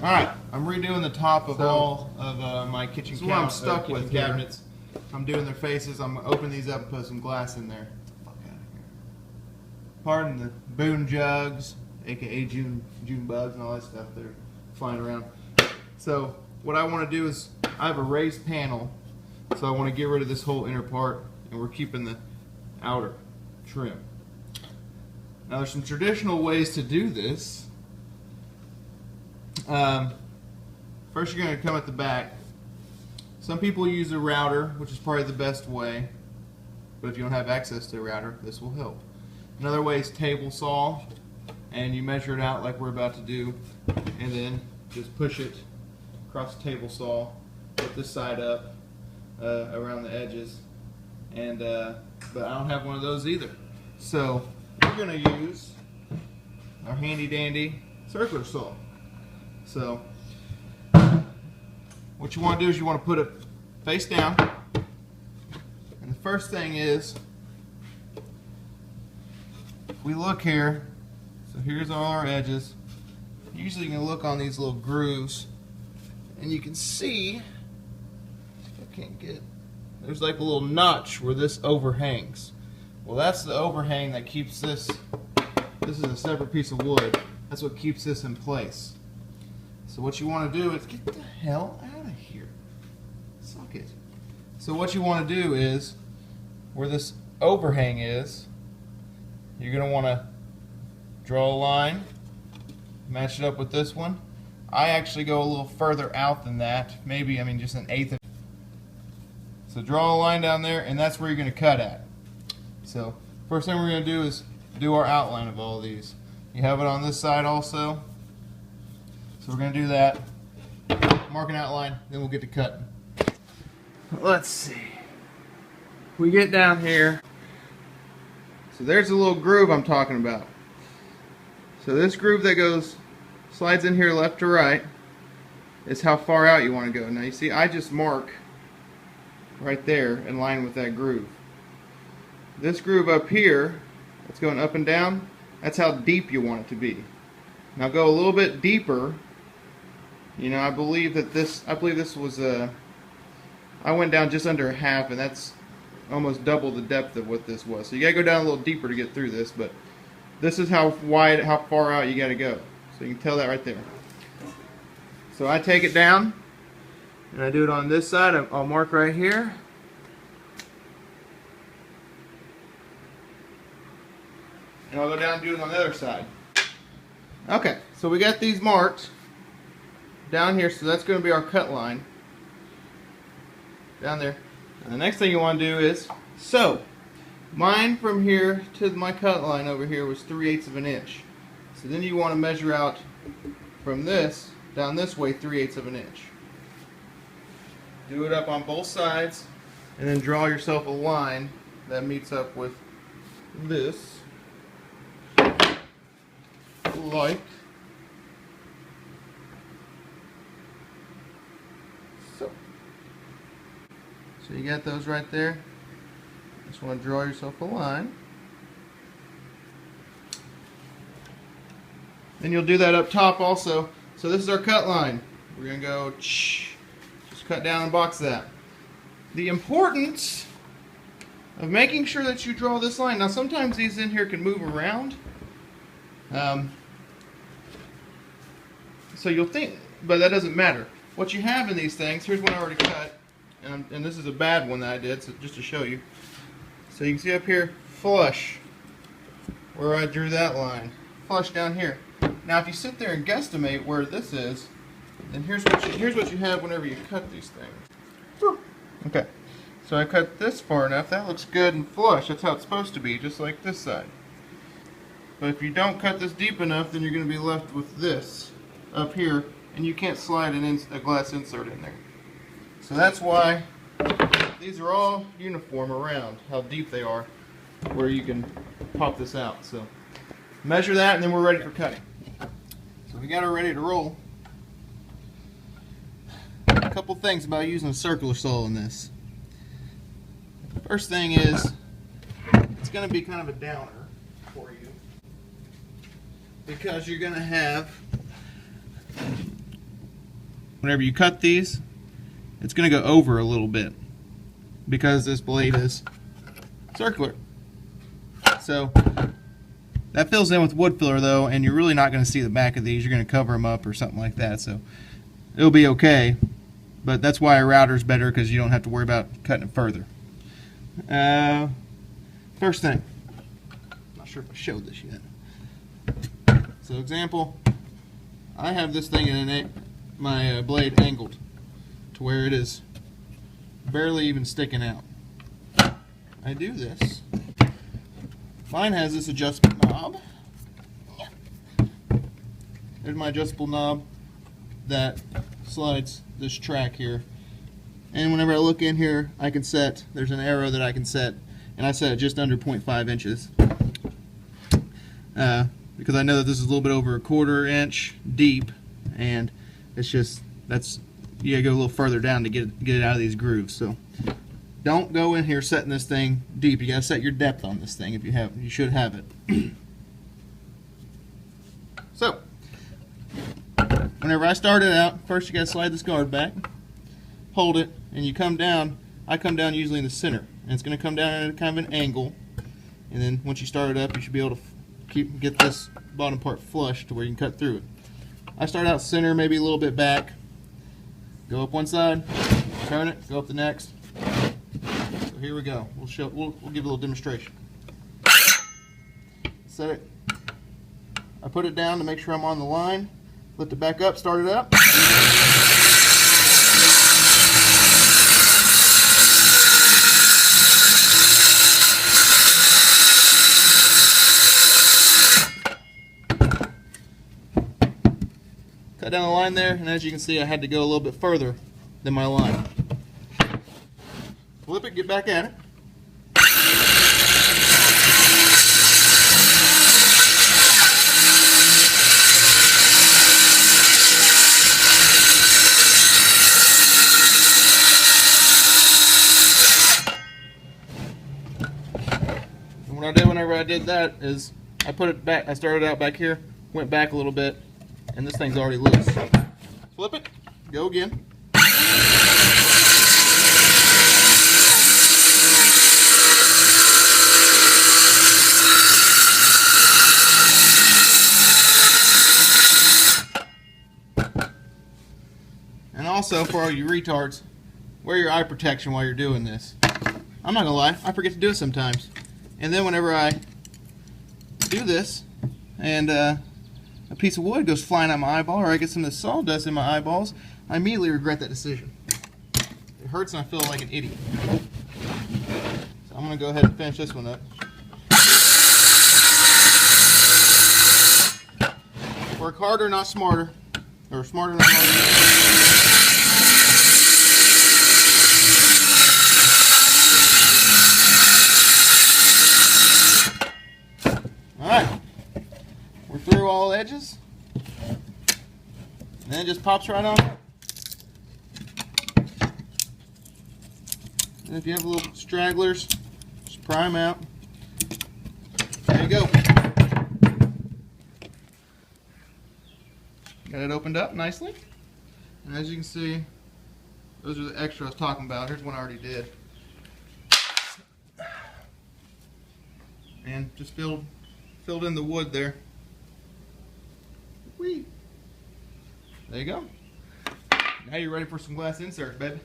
Alright, I'm redoing the top of all of my kitchen cabinets. I'm doing their faces. I'm going to open these up and put some glass in there. Get the fuck out of here. Pardon the Boone jugs, aka June bugs and all that stuff that are flying around. So what I want to do is, I have a raised panel, so I want to get rid of this whole inner part, and we're keeping the outer trim. Now there's some traditional ways to do this. First you're going to come at the back. Some people use a router, which is probably the best way, but if you don't have access to a router, this will help. Another way is table saw, and you measure it out like we're about to do, and then just push it across the table saw, put this side up around the edges, and but I don't have one of those either. So we're going to use our handy dandy circular saw. So what you want to do is you want to put it face down, and the first thing is, if we look here, so here's all our edges. Usually you can look on these little grooves and you can see, I can't get, there's like a little notch where this overhangs. Well, that's the overhang that keeps this is a separate piece of wood, that's what keeps this in place. So what you want to do is, get the hell out of here. Suck it. So what you want to do is, where this overhang is, you're going to want to draw a line, match it up with this one. I actually go a little further out than that, maybe, just an eighth of. So draw a line down there, and that's where you're going to cut at. So first thing we're going to do is do our outline of all these. You have it on this side also. So we're going to do that, mark an outline, then we'll get to cutting. Let's see. We get down here. So there's the little groove I'm talking about. So this groove that slides in here left to right is how far out you want to go. Now you see, I just mark right there in line with that groove. This groove up here, that's going up and down, that's how deep you want it to be. Now go a little bit deeper. I believe this was I went down just under half, and that's almost double the depth of what this was. So you gotta go down a little deeper to get through this, but this is how far out you gotta go. So you can tell that right there. So I take it down, and I do it on this side. I'll mark right here. And I'll go down and do it on the other side. Okay, so we got these marked down here, so that's going to be our cut line down there. And the next thing you want to do is, so mine from here to my cut line over here was 3/8 of an inch. So then you want to measure out from this down this way 3/8 of an inch. Do it up on both sides, and then draw yourself a line that meets up with this, like so. So you got those right there. Just want to draw yourself a line. Then you'll do that up top also. So this is our cut line. We're going to go just cut down and box that. The importance of making sure that you draw this line. Now sometimes these in here can move around. So you'll think, but that doesn't matter. What you have in these things, here's one I already cut, and this is a bad one that I did, so just to show you. So you can see up here, flush, where I drew that line. Flush down here. Now if you sit there and guesstimate where this is, then here's what you have whenever you cut these things. Okay, so I cut this far enough, that looks good and flush. That's how it's supposed to be, just like this side. But if you don't cut this deep enough, then you're going to be left with this up here, and you can't slide a glass insert in there. So that's why these are all uniform around how deep they are, where you can pop this out. So measure that, and then we're ready for cutting. So we got her ready to roll. A couple things about using a circular saw in this. First thing is, it's going to be kind of a downer for you, because you're going to have whenever you cut these, it's going to go over a little bit because this blade is circular. So that fills in with wood filler though, and you're really not going to see the back of these. You're going to cover them up or something like that, so it'll be okay. But that's why a router is better, because you don't have to worry about cutting it further. First thing, not sure if I showed this yet. So example, I have this thing in my blade angled to where it is barely even sticking out. I do this. Mine has this adjustable knob. There's my adjustable knob that slides this track here. And whenever I look in here, I can set, there's an arrow that I can set, and I set it just under 0.5 inches. Because I know that this is a little bit over a 1/4 inch deep, and it's just, you gotta go a little further down to get it out of these grooves. So don't go in here setting this thing deep. You gotta set your depth on this thing. If you have, you should have it. So whenever I start it out, first you gotta slide this guard back, hold it, and you come down. I come down usually in the center, and it's gonna come down at a kind of an angle. And then once you start it up, you should be able to get this bottom part flush to where you can cut through it. I start out center, maybe a little bit back. Go up one side, turn it, go up the next. So here we go. We'll give a little demonstration. Set it. I put it down to make sure I'm on the line. Lift it back up, start it up. Cut down the line there, and as you can see, I had to go a little bit further than my line. Flip it, get back at it. And what I did whenever I did that is I put it back, I started out back here, went back a little bit, and this thing's already loose. Flip it, go again. And also, for all you retards, wear your eye protection while you're doing this. I'm not gonna lie, I forget to do it sometimes. And then whenever I do this, and a piece of wood goes flying out my eyeball, or I get some of the sawdust in my eyeballs, I immediately regret that decision. It hurts and I feel like an idiot. So I'm going to go ahead and finish this one up. Work harder, not smarter. Or smarter, not harder. Alright. We're through all edges. And then it just pops right on. And if you have little stragglers, just pry them out. There you go. Got it opened up nicely. And as you can see, those are the extra I was talking about. Here's one I already did. And just filled in the wood there. Whee! There you go. Now you're ready for some glass inserts, baby.